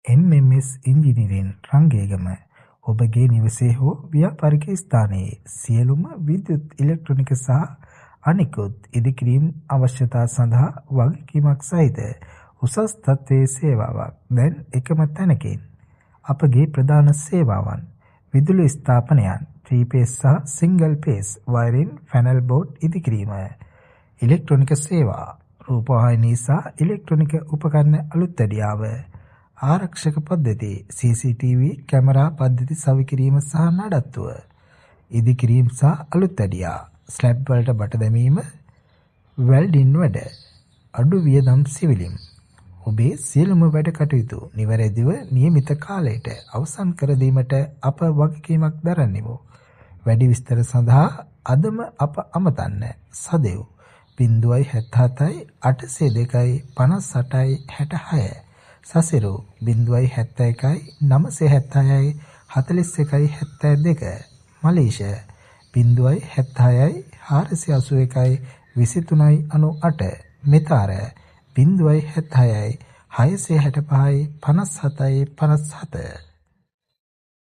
MMS engineering රංගේගම ඔබගේ නිවසේ හෝ ව්‍යාපාරික ස්ථානයේ සියලුම විද්‍යුත් ඉලෙක්ට්‍රොනික සහ අනිකුත් ඉදිකිරීම් අවශ්‍යතා සඳහා වගකීමක් සහිත උසස් තත්ත්වයේ සේවාවක් දැන් එකම තැනකින්. අපගේ ප්‍රධාන සේවාවන් විදුලි ස්ථාපනයන් 3 සහ single phase wiring panel board ඉදිකිරීම, ඉලෙක්ට්‍රොනික සේවා, රූපවාහිනී සහ ඉලෙක්ට්‍රොනික උපකරණ අලුත්වැඩියාව, ආරක්ෂක පද්ධති, CCTV කැමරා පද්ධති සවිකිරීම සහ නඩත්තුව, ඉදිකිරීම සහ අලුත්වැඩියා, ස්ලැබ් වලට බට දැමීම, වෙල්ඩින් වැඩ, අඩු වියදම් සිවිලිම්. ඔබේ සියලුම වැඩ කටයුතු නිවැරදිව නියමිත කාලයට අවසන් කර දීමට අප වගකීමක් දරන්නෙමු. වැඩි විස්තර සඳහා අදම අප අමතන්න. සදෙව් 077 802 58 66 සසිරු 071 976 41 72 මලේෂ 076 481 2398 මෙතාර 076 665 57 57